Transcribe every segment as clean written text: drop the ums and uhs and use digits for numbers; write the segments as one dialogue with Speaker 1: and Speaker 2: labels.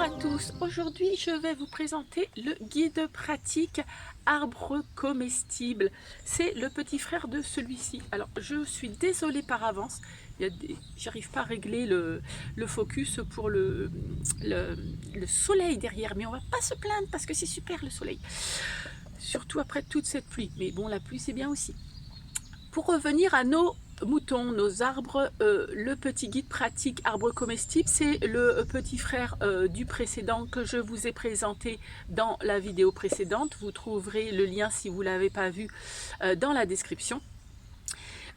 Speaker 1: à tous, aujourd'hui je vais vous présenter le guide pratique arbre comestible. C'est le petit frère de celui-ci. Alors je suis désolée par avance, j'arrive pas à régler le focus pour le soleil derrière, mais on va pas se plaindre parce que c'est super le soleil. Surtout après toute cette pluie, mais bon la pluie c'est bien aussi. Pour revenir à nos moutons, nos arbres, le petit guide pratique arbre comestible, c'est le petit frère du précédent que je vous ai présenté dans la vidéo précédente. Vous trouverez le lien si vous ne l'avez pas vu dans la description.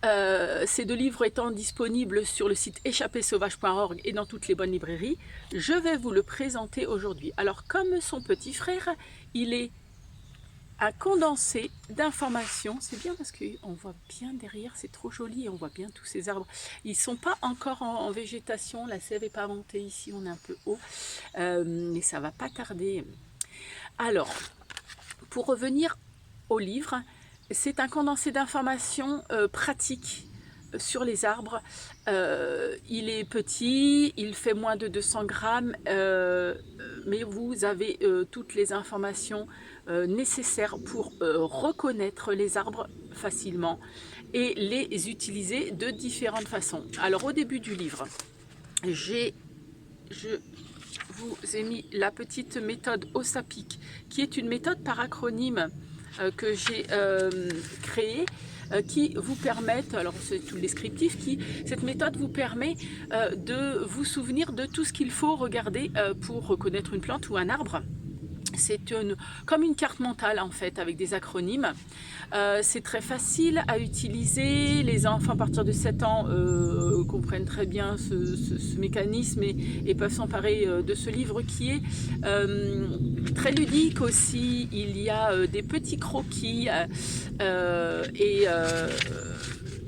Speaker 1: Ces deux livres étant disponibles sur le site échappésauvage.org et dans toutes les bonnes librairies, je vais vous le présenter aujourd'hui. Alors comme son petit frère, il est un condensé d'informations. C'est bien parce qu'on voit bien derrière, c'est trop joli et on voit bien tous ces arbres. Ils ne sont pas encore en végétation, la sève n'est pas montée ici, on est un peu haut, mais ça va pas tarder. Alors, pour revenir au livre, c'est un condensé d'informations pratiques sur les arbres. Il est petit, il fait moins de 200 grammes, mais vous avez toutes les informations nécessaires pour reconnaître les arbres facilement et les utiliser de différentes façons. Alors au début du livre, je vous ai mis la petite méthode OSAPIC, qui est une méthode par acronyme que j'ai créée, qui vous permettent, alors c'est tout le descriptif, cette méthode vous permet de vous souvenir de tout ce qu'il faut regarder pour reconnaître une plante ou un arbre. C'est comme une carte mentale en fait, avec des acronymes. C'est très facile à utiliser. Les enfants à partir de 7 ans comprennent très bien ce mécanisme et peuvent s'emparer de ce livre qui est très ludique aussi. Il y a des petits croquis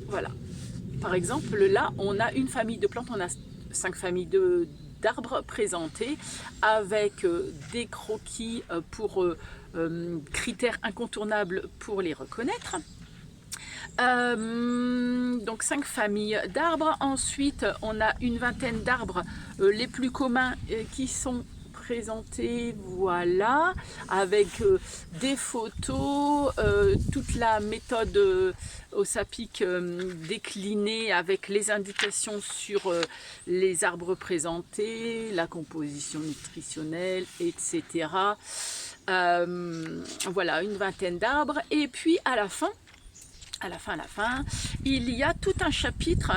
Speaker 1: voilà. Par exemple, là, on a une famille de plantes, on a 5 familles d'arbres présentés avec des croquis pour critères incontournables pour les reconnaître. Donc 5 familles d'arbres. Ensuite, on a une vingtaine d'arbres les plus communs qui sont présentés, voilà, avec des photos, toute la méthode OSAPIC déclinée avec les indications sur les arbres présentés, la composition nutritionnelle, etc. Voilà, une vingtaine d'arbres. Et puis à la fin, il y a tout un chapitre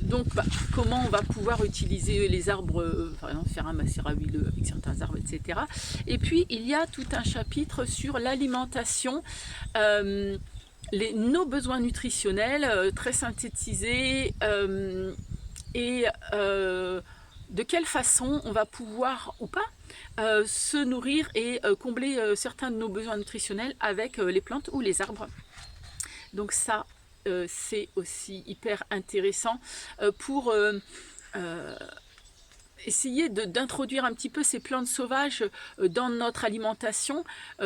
Speaker 1: donc comment on va pouvoir utiliser les arbres, par exemple faire un macérat huileux avec certains arbres, etc. Et puis il y a tout un chapitre sur l'alimentation, nos besoins nutritionnels très synthétisés et de quelle façon on va pouvoir ou pas se nourrir et combler certains de nos besoins nutritionnels avec les plantes ou les arbres. Donc ça, c'est aussi hyper intéressant pour essayer d'introduire un petit peu ces plantes sauvages dans notre alimentation,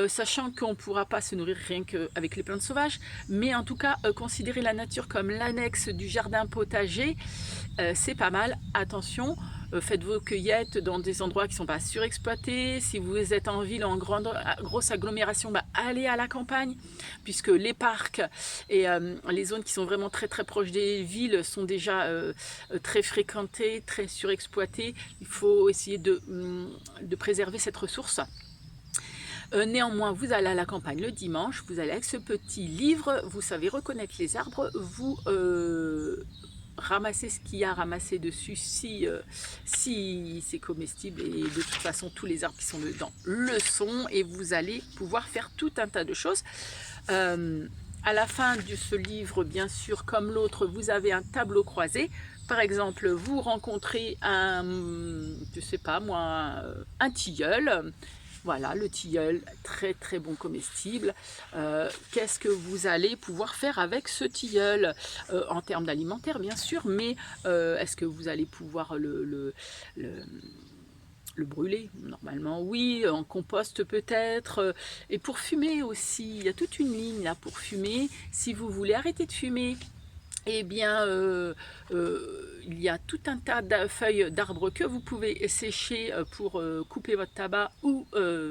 Speaker 1: sachant qu'on ne pourra pas se nourrir rien qu'avec les plantes sauvages, mais en tout cas considérer la nature comme l'annexe du jardin potager, c'est pas mal. Attention, faites vos cueillettes dans des endroits qui ne sont pas surexploités. Si vous êtes en ville, en grosse agglomération, allez à la campagne, puisque les parcs et les zones qui sont vraiment très très proches des villes sont déjà très fréquentées, très surexploitées. Il faut essayer de préserver cette ressource. Néanmoins, vous allez à la campagne le dimanche, vous allez avec ce petit livre, vous savez reconnaître les arbres, vous ramasser ce qu'il y a à ramasser dessus si c'est comestible, et de toute façon tous les arbres qui sont dedans le sont, et vous allez pouvoir faire tout un tas de choses. À la fin de ce livre, bien sûr, comme l'autre, vous avez un tableau croisé. Par exemple, vous rencontrez je sais pas moi, un tilleul. Voilà, le tilleul, très très bon comestible. Qu'est-ce que vous allez pouvoir faire avec ce tilleul en termes d'alimentaire, bien sûr, mais est-ce que vous allez pouvoir le brûler? Normalement, oui, en compost peut-être. Et pour fumer aussi, il y a toute une ligne là pour fumer. Si vous voulez arrêter de fumer, eh bien, il y a tout un tas de feuilles d'arbres que vous pouvez sécher pour couper votre tabac ou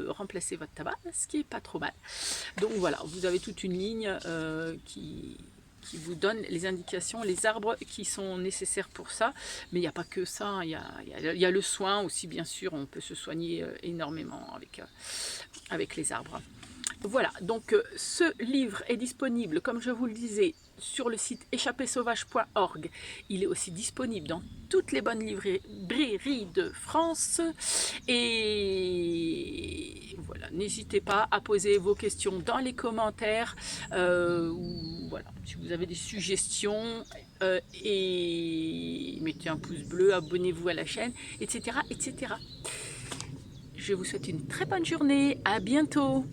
Speaker 1: remplacer votre tabac, ce qui est pas trop mal. Donc voilà, vous avez toute une ligne qui vous donne les indications, les arbres qui sont nécessaires pour ça. Mais il n'y a pas que ça, hein. Il y a le soin aussi, bien sûr, on peut se soigner énormément avec les arbres. Voilà, donc ce livre est disponible, comme je vous le disais, sur le site échappésauvage.org. Il est aussi disponible dans toutes les bonnes librairies de France. Et voilà, n'hésitez pas à poser vos questions dans les commentaires. Voilà, si vous avez des suggestions, et mettez un pouce bleu, abonnez-vous à la chaîne, etc., etc. Je vous souhaite une très bonne journée. À bientôt.